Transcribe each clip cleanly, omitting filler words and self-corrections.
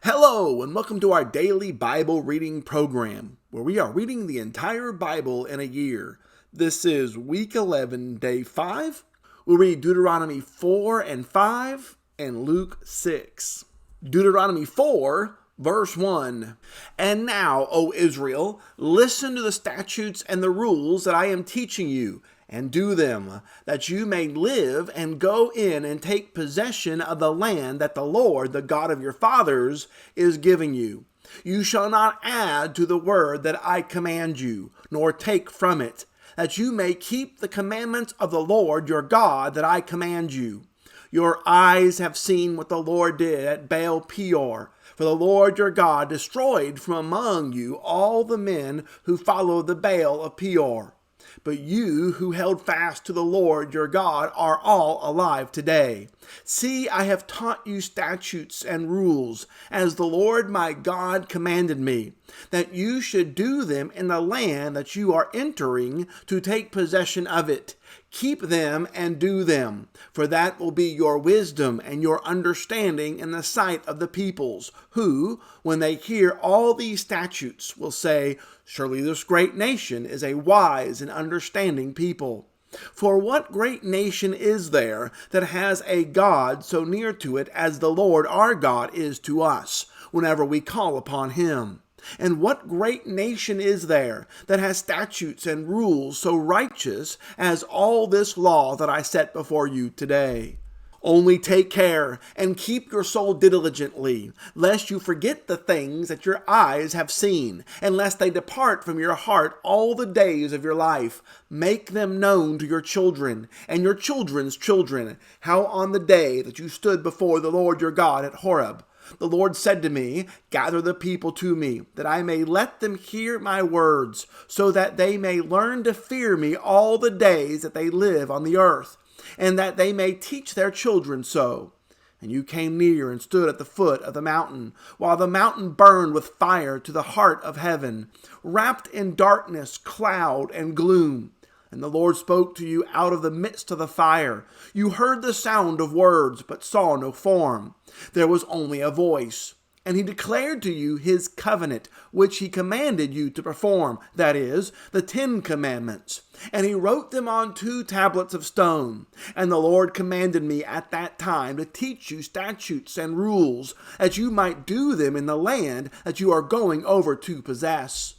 Hello, and welcome to our daily Bible reading program, where we are reading the entire Bible in a year. This is week 11, day 5. We'll read Deuteronomy 4 and 5 and Luke 6. Deuteronomy 4, verse 1. And now, O Israel, listen to the statutes and the rules that I am teaching you, and do them, that you may live and go in and take possession of the land that the Lord, the God of your fathers, is giving you. You shall not add to the word that I command you, nor take from it, that you may keep the commandments of the Lord your God that I command you. Your eyes have seen what the Lord did at Baal Peor, for the Lord your God destroyed from among you all the men who followed the Baal of Peor. But you who held fast to the Lord your God are all alive today. See, I have taught you statutes and rules, as the Lord my God commanded me, that you should do them in the land that you are entering to take possession of it. Keep them and do them, for that will be your wisdom and your understanding in the sight of the peoples, who, when they hear all these statutes, will say, Surely this great nation is a wise and understanding people. For what great nation is there that has a God so near to it as the Lord our God is to us, whenever we call upon him? And what great nation is there that has statutes and rules so righteous as all this law that I set before you today? Only take care and keep your soul diligently, lest you forget the things that your eyes have seen, and lest they depart from your heart all the days of your life. Make them known to your children and your children's children, how on the day that you stood before the Lord your God at Horeb, the Lord said to me, Gather the people to me, that I may let them hear my words, so that they may learn to fear me all the days that they live on the earth, and that they may teach their children so. And you came near and stood at the foot of the mountain, while the mountain burned with fire to the heart of heaven, wrapped in darkness, cloud, and gloom. And the Lord spoke to you out of the midst of the fire. You heard the sound of words, but saw no form. There was only a voice. And he declared to you his covenant, which he commanded you to perform, that is, the 10 commandments. And he wrote them on 2 tablets of stone. And the Lord commanded me at that time to teach you statutes and rules, that you might do them in the land that you are going over to possess.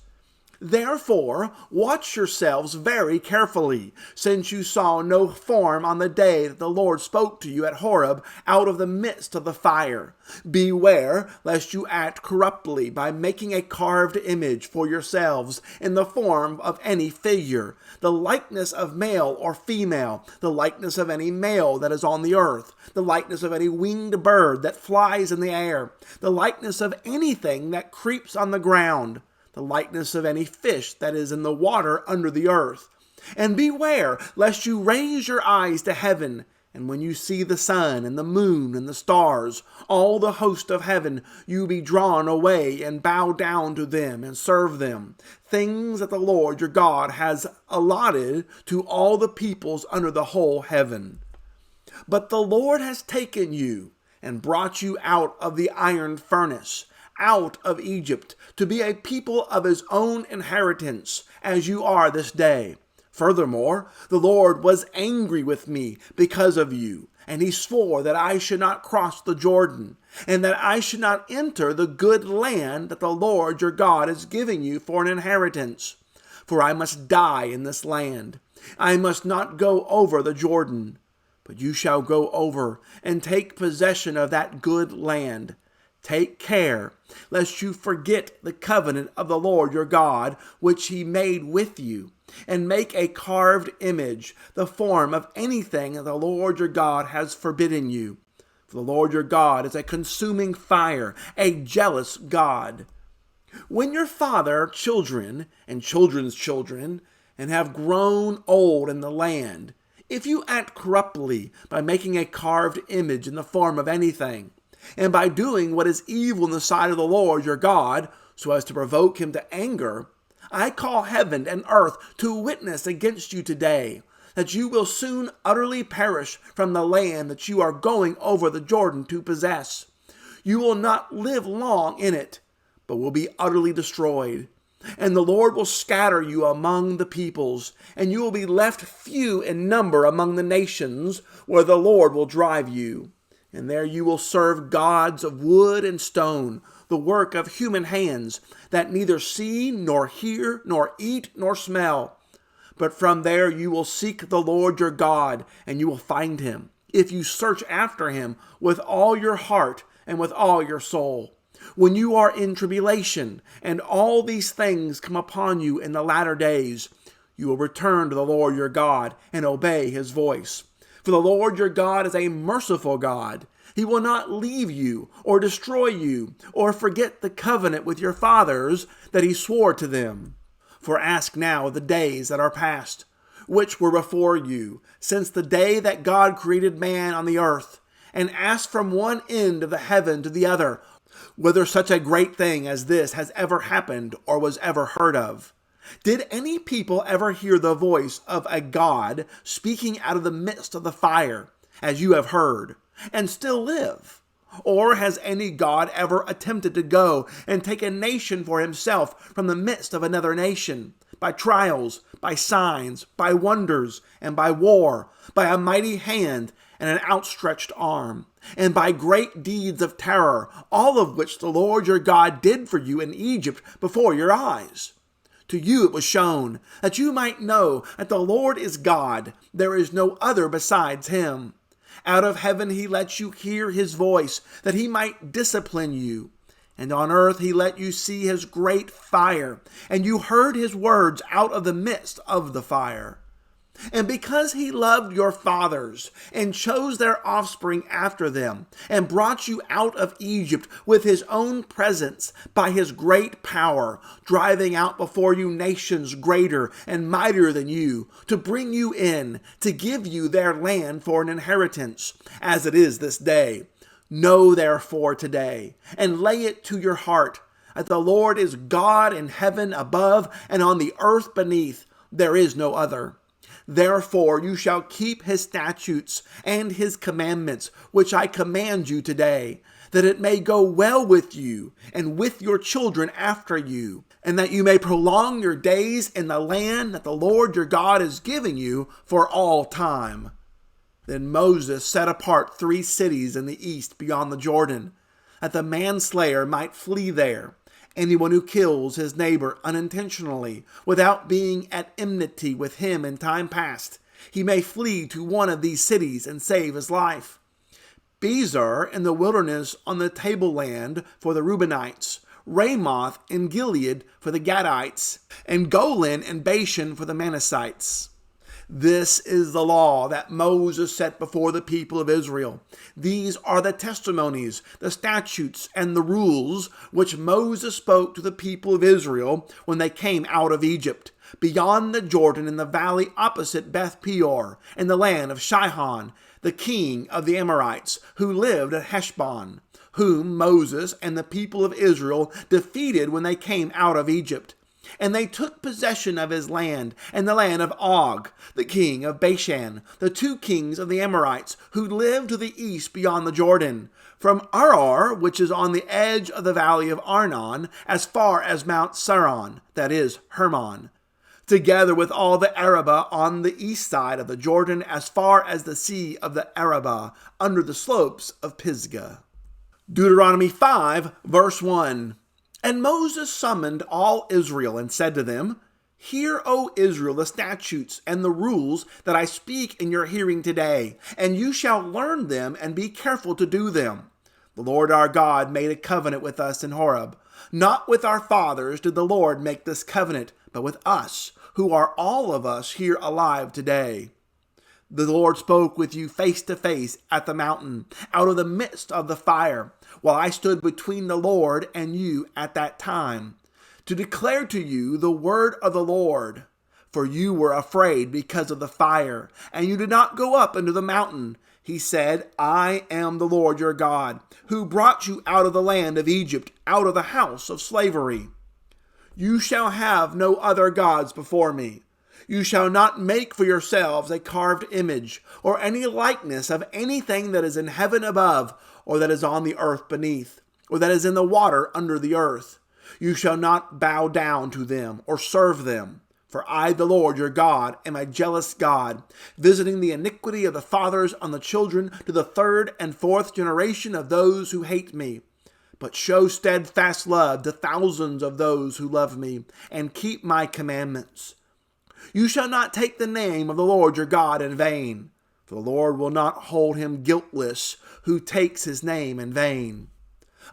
Therefore, watch yourselves very carefully, since you saw no form on the day that the Lord spoke to you at Horeb out of the midst of the fire. Beware lest you act corruptly by making a carved image for yourselves in the form of any figure, the likeness of male or female, the likeness of any male that is on the earth, the likeness of any winged bird that flies in the air, the likeness of anything that creeps on the ground, the likeness of any fish that is in the water under the earth. And beware lest you raise your eyes to heaven, and when you see the sun and the moon and the stars, all the host of heaven, you be drawn away and bow down to them and serve them, things that the Lord your God has allotted to all the peoples under the whole heaven. But the Lord has taken you and brought you out of the iron furnace, out of Egypt, to be a people of his own inheritance, as you are this day. Furthermore, the Lord was angry with me because of you, and he swore that I should not cross the Jordan, and that I should not enter the good land that the Lord your God is giving you for an inheritance. For I must die in this land. I must not go over the Jordan, but you shall go over and take possession of that good land. Take care lest you forget the covenant of the Lord your God, which he made with you, and make a carved image, the form of anything that the Lord your God has forbidden you. For the Lord your God is a consuming fire, a jealous God. When your father, children, and children's children, and have grown old in the land, if you act corruptly by making a carved image in the form of anything, and by doing what is evil in the sight of the Lord your God, so as to provoke him to anger, I call heaven and earth to witness against you today, that you will soon utterly perish from the land that you are going over the Jordan to possess. You will not live long in it, but will be utterly destroyed. And the Lord will scatter you among the peoples, and you will be left few in number among the nations where the Lord will drive you. And there you will serve gods of wood and stone, the work of human hands, that neither see, nor hear, nor eat, nor smell. But from there you will seek the Lord your God, and you will find him, if you search after him with all your heart and with all your soul. When you are in tribulation, and all these things come upon you in the latter days, you will return to the Lord your God and obey his voice. For the Lord your God is a merciful God. He will not leave you or destroy you or forget the covenant with your fathers that he swore to them. For ask now the days that are past, which were before you, since the day that God created man on the earth, and ask from one end of the heaven to the other, whether such a great thing as this has ever happened or was ever heard of. Did any people ever hear the voice of a God speaking out of the midst of the fire, as you have heard, and still live? Or has any God ever attempted to go and take a nation for himself from the midst of another nation, by trials, by signs, by wonders, and by war, by a mighty hand and an outstretched arm, and by great deeds of terror, all of which the Lord your God did for you in Egypt before your eyes? To you it was shown, that you might know that the Lord is God, there is no other besides him. Out of heaven he let you hear his voice, that he might discipline you. And on earth he let you see his great fire, and you heard his words out of the midst of the fire. And because he loved your fathers, and chose their offspring after them, and brought you out of Egypt with his own presence by his great power, driving out before you nations greater and mightier than you, to bring you in, to give you their land for an inheritance, as it is this day. Know therefore today, and lay it to your heart, that the Lord is God in heaven above, and on the earth beneath. There is no other. Therefore you shall keep his statutes and his commandments, which I command you today, that it may go well with you and with your children after you, and that you may prolong your days in the land that the Lord your God is giving you for all time. Then Moses set apart 3 cities in the east beyond the Jordan, that the manslayer might flee there. Anyone who kills his neighbor unintentionally, without being at enmity with him in time past, he may flee to one of these cities and save his life. Bezer in the wilderness on the tableland for the Reubenites, Ramoth in Gilead for the Gadites, and Golan in Bashan for the Manassites. This is the law that Moses set before the people of Israel. These are the testimonies, the statutes, and the rules which Moses spoke to the people of Israel when they came out of Egypt, beyond the Jordan in the valley opposite Beth Peor, in the land of Sihon, the king of the Amorites, who lived at Heshbon, whom Moses and the people of Israel defeated when they came out of Egypt. And they took possession of his land, and the land of Og, the king of Bashan, the 2 kings of the Amorites, who lived to the east beyond the Jordan, from Aroer, which is on the edge of the valley of Arnon, as far as Mount Saron, that is, Hermon, together with all the Arabah on the east side of the Jordan, as far as the sea of the Arabah, under the slopes of Pisgah. Deuteronomy 5, verse 1. And Moses summoned all Israel and said to them, Hear, O Israel, the statutes and the rules that I speak in your hearing today, and you shall learn them and be careful to do them. The Lord our God made a covenant with us in Horeb. Not with our fathers did the Lord make this covenant, but with us, who are all of us here alive today. The Lord spoke with you face to face at the mountain, out of the midst of the fire, while I stood between the Lord and you at that time, to declare to you the word of the Lord. For you were afraid because of the fire, and you did not go up into the mountain. He said, I am the Lord your God, who brought you out of the land of Egypt, out of the house of slavery. You shall have no other gods before me. You shall not make for yourselves a carved image, or any likeness of anything that is in heaven above, or that is on the earth beneath, or that is in the water under the earth. You shall not bow down to them or serve them. For I, the Lord your God, am a jealous God, visiting the iniquity of the fathers on the children to the third and fourth generation of those who hate me, but show steadfast love to thousands of those who love me and keep my commandments. You shall not take the name of the Lord your God in vain, for the Lord will not hold him guiltless who takes his name in vain.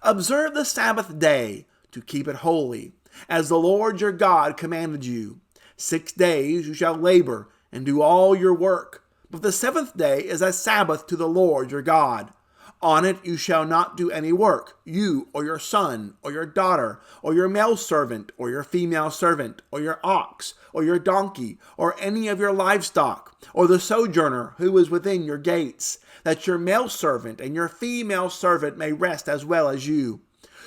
Observe the Sabbath day to keep it holy, as the Lord your God commanded you. 6 days you shall labor and do all your work, but the seventh day is a Sabbath to the Lord your God. On it you shall not do any work, you or your son or your daughter or your male servant or your female servant or your ox or your donkey or any of your livestock or the sojourner who is within your gates, that your male servant and your female servant may rest as well as you.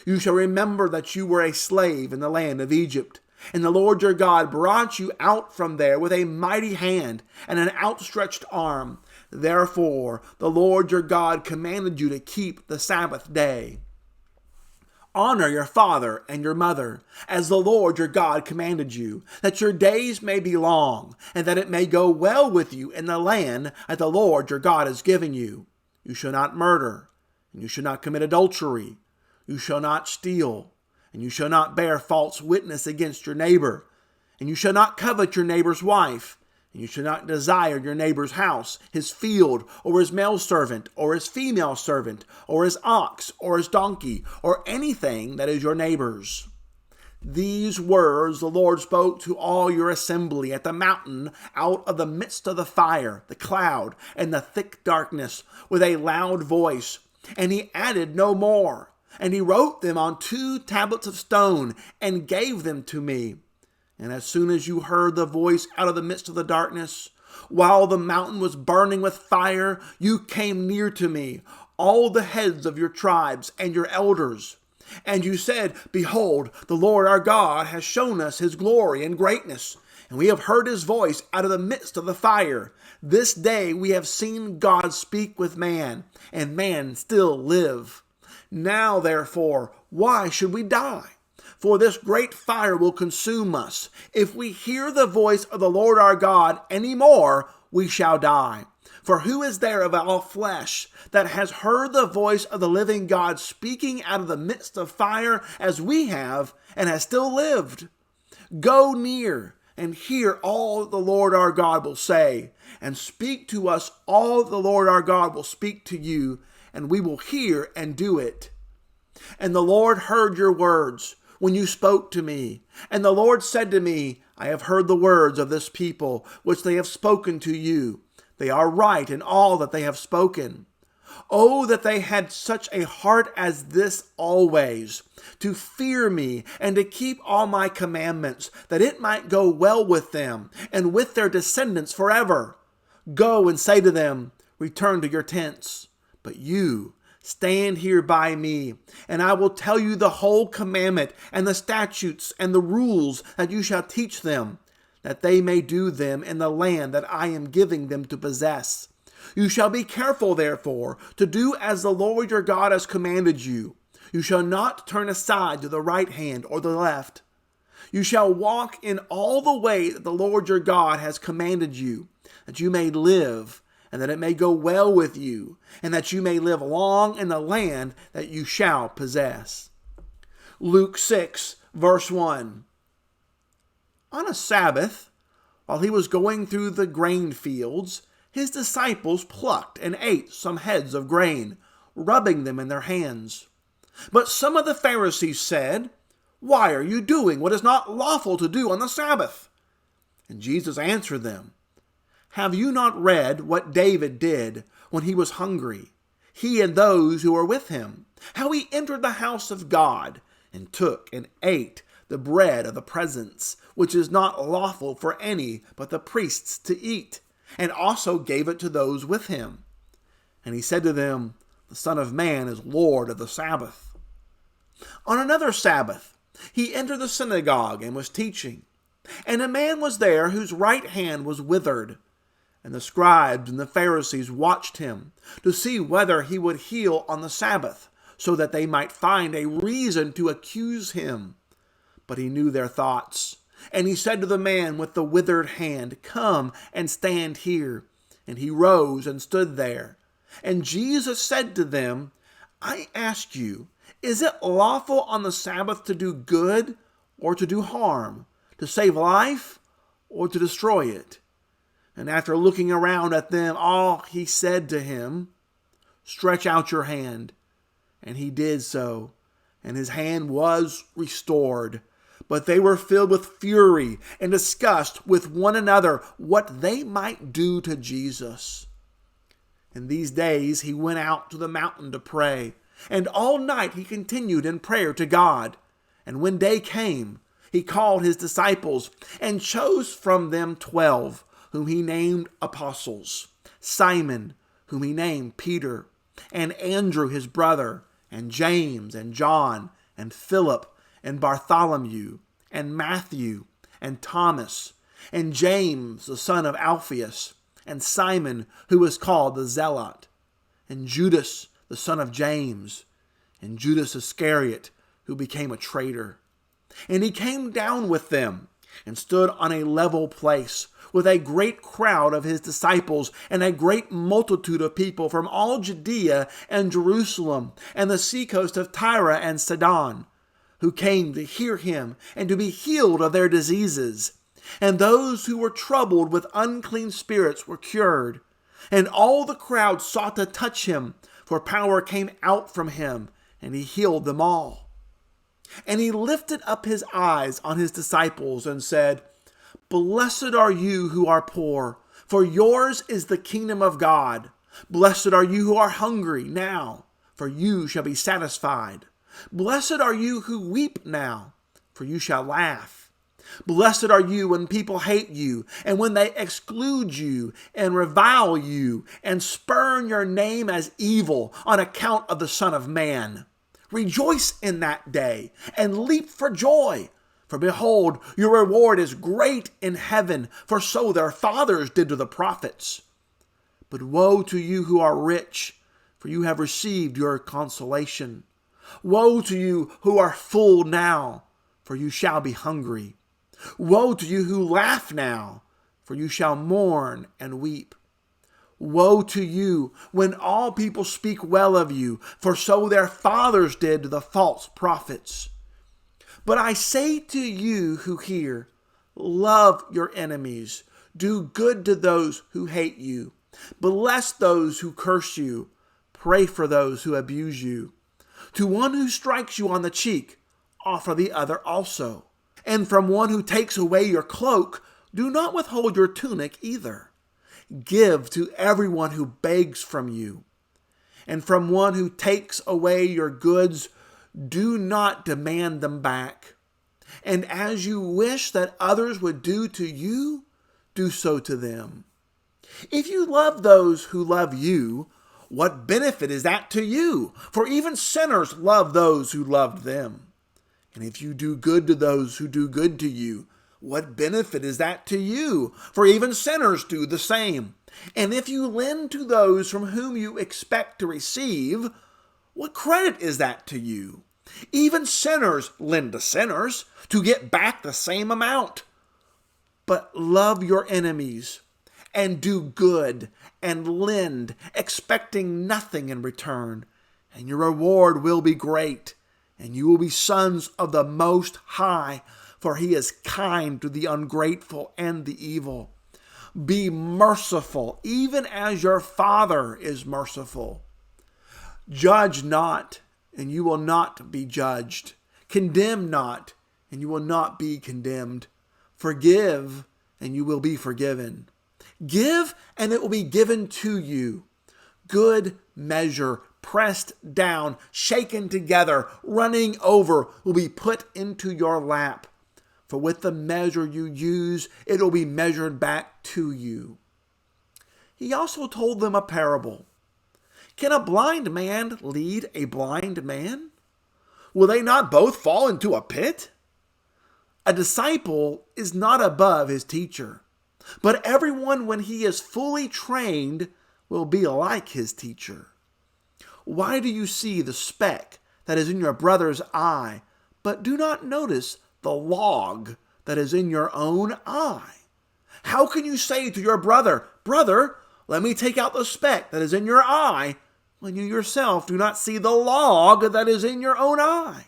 You shall remember that you were a slave in the land of Egypt, and the Lord your God brought you out from there with a mighty hand and an outstretched arm. Therefore, the Lord your God commanded you to keep the Sabbath day. Honor your father and your mother, as the Lord your God commanded you, that your days may be long, and that it may go well with you in the land that the Lord your God has given you. You shall not murder, and you shall not commit adultery. You shall not steal, and you shall not bear false witness against your neighbor, and you shall not covet your neighbor's wife, and you shall not desire your neighbor's house, his field, or his male servant, or his female servant, or his ox, or his donkey, or anything that is your neighbor's. These words the Lord spoke to all your assembly at the mountain out of the midst of the fire, the cloud, and the thick darkness, with a loud voice. And he added no more. And he wrote them on 2 tablets of stone and gave them to me. And as soon as you heard the voice out of the midst of the darkness, while the mountain was burning with fire, you came near to me, all the heads of your tribes and your elders. And you said, Behold, the Lord our God has shown us his glory and greatness, and we have heard his voice out of the midst of the fire. This day we have seen God speak with man, and man still live. Now, therefore, why should we die? For this great fire will consume us. If we hear the voice of the Lord our God any more, we shall die. For who is there of all flesh that has heard the voice of the living God speaking out of the midst of fire as we have, and has still lived? Go near and hear all that the Lord our God will say, and speak to us all that the Lord our God will speak to you, and we will hear and do it. And the Lord heard your words when you spoke to me. And the Lord said to me, I have heard the words of this people, which they have spoken to you. They are right in all that they have spoken. Oh, that they had such a heart as this always, to fear me and to keep all my commandments, that it might go well with them and with their descendants forever. Go and say to them, Return to your tents. But you, stand here by me, and I will tell you the whole commandment and the statutes and the rules that you shall teach them, that they may do them in the land that I am giving them to possess. You shall be careful, therefore, to do as the Lord your God has commanded you. You shall not turn aside to the right hand or the left. You shall walk in all the way that the Lord your God has commanded you, that you may live, and that it may go well with you, and that you may live long in the land that you shall possess. Luke 6, verse 1. On a Sabbath, while he was going through the grain fields, his disciples plucked and ate some heads of grain, rubbing them in their hands. But some of the Pharisees said, Why are you doing what is not lawful to do on the Sabbath? And Jesus answered them, Have you not read what David did when he was hungry, he and those who were with him, how he entered the house of God and took and ate the bread of the presence, which is not lawful for any but the priests to eat, and also gave it to those with him? And he said to them, The Son of Man is Lord of the Sabbath. On another Sabbath, he entered the synagogue and was teaching. And a man was there whose right hand was withered. And the scribes and the Pharisees watched him to see whether he would heal on the Sabbath, so that they might find a reason to accuse him. But he knew their thoughts. And he said to the man with the withered hand, "Come and stand here." And he rose and stood there. And Jesus said to them, "I ask you, is it lawful on the Sabbath to do good or to do harm, to save life or to destroy it?" And after looking around at them all, he said to him, "Stretch out your hand." And he did so, and his hand was restored. But they were filled with fury and discussed with one another what they might do to Jesus. In these days he went out to the mountain to pray, and all night he continued in prayer to God. And when day came, he called his disciples and chose from them 12, whom he named apostles: Simon, whom he named Peter, and Andrew his brother, and James and John, and Philip, and Bartholomew, and Matthew, and Thomas, and James the son of Alphaeus, and Simon, who was called the Zealot, and Judas the son of James, and Judas Iscariot, who became a traitor. And he came down with them, and stood on a level place, with a great crowd of his disciples, and a great multitude of people from all Judea and Jerusalem, and the seacoast of Tyre and Sidon, who came to hear him and to be healed of their diseases. And those who were troubled with unclean spirits were cured. And all the crowd sought to touch him, for power came out from him, and he healed them all. And he lifted up his eyes on his disciples and said, "Blessed are you who are poor, for yours is the kingdom of God. Blessed are you who are hungry now, for you shall be satisfied. Blessed are you who weep now, for you shall laugh. Blessed are you when people hate you, and when they exclude you, and revile you, and spurn your name as evil on account of the Son of Man. Rejoice in that day, and leap for joy. For behold, your reward is great in heaven, for so their fathers did to the prophets. But woe to you who are rich, for you have received your consolation. Woe to you who are full now, for you shall be hungry. Woe to you who laugh now, for you shall mourn and weep. Woe to you when all people speak well of you, for so their fathers did to the false prophets. But I say to you who hear, love your enemies, do good to those who hate you, bless those who curse you, pray for those who abuse you. To one who strikes you on the cheek, offer the other also. And from one who takes away your cloak, do not withhold your tunic either. Give to everyone who begs from you. And from one who takes away your goods, do not demand them back. And as you wish that others would do to you, do so to them. If you love those who love you, what benefit is that to you? For even sinners love those who loved them. And if you do good to those who do good to you, what benefit is that to you? For even sinners do the same. And if you lend to those from whom you expect to receive, what credit is that to you? Even sinners lend to sinners to get back the same amount. But love your enemies and do good and lend, expecting nothing in return. And your reward will be great, and you will be sons of the Most High, for he is kind to the ungrateful and the evil. Be merciful, even as your Father is merciful. Judge not, and you will not be judged. Condemn not, and you will not be condemned. Forgive, and you will be forgiven. Give, and it will be given to you. Good measure, pressed down, shaken together, running over, will be put into your lap. For with the measure you use, it will be measured back to you. He also told them a parable. Can a blind man lead a blind man? Will they not both fall into a pit? A disciple is not above his teacher, But everyone, when he is fully trained, will be like his teacher. Why do you see the speck that is in your brother's eye, but do not notice the log that is in your own eye? How can you say to your brother, "Brother, let me take out the speck that is in your eye," when you yourself do not see the log that is in your own eye?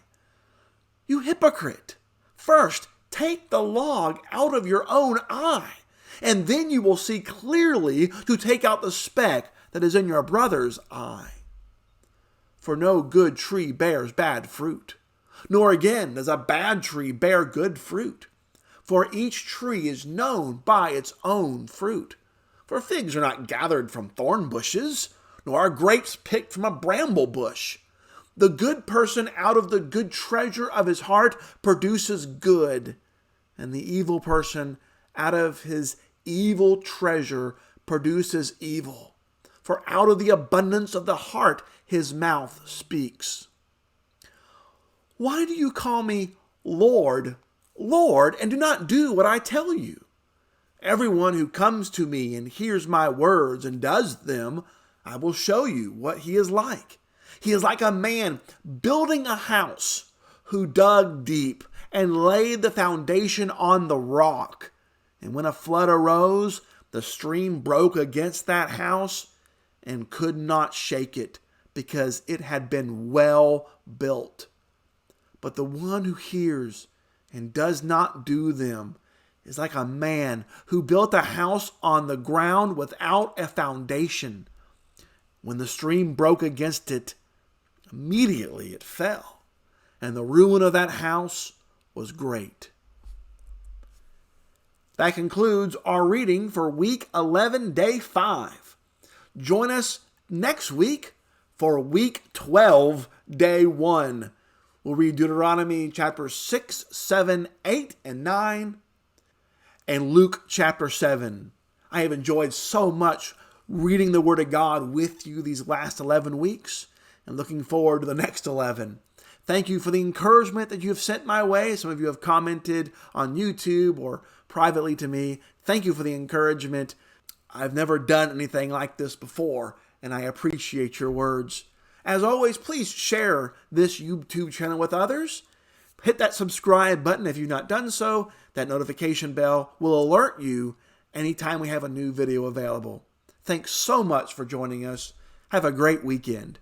You hypocrite! First, take the log out of your own eye, and then you will see clearly to take out the speck that is in your brother's eye. For no good tree bears bad fruit, nor again does a bad tree bear good fruit. For each tree is known by its own fruit. For figs are not gathered from thorn bushes, nor are grapes picked from a bramble bush. The good person out of the good treasure of his heart produces good, and the evil person out of his evil treasure produces evil. For out of the abundance of the heart his mouth speaks. Why do you call me Lord, Lord, and do not do what I tell you? Everyone who comes to me and hears my words and does them, I will show you what he is like. He is like a man building a house who dug deep and laid the foundation on the rock. And when a flood arose, the stream broke against that house and could not shake it, because it had been well built. But the one who hears and does not do them is like a man who built a house on the ground without a foundation. When the stream broke against it, immediately it fell, and the ruin of that house was great. That concludes our reading for week 11, day 5. Join us next week for week 12, day 1. We'll read Deuteronomy chapter 6, 7, 8, and 9, and Luke chapter 7. I have enjoyed so much reading the Word of God with you these last 11 weeks, and looking forward to the next 11. Thank you for the encouragement that you have sent my way. Some of you have commented on YouTube or privately to me. Thank you for the encouragement. I've never done anything like this before, and I appreciate your words. As always, please share this YouTube channel with others. Hit that subscribe button if you've not done so. That notification bell will alert you anytime we have a new video available. Thanks so much for joining us. Have a great weekend.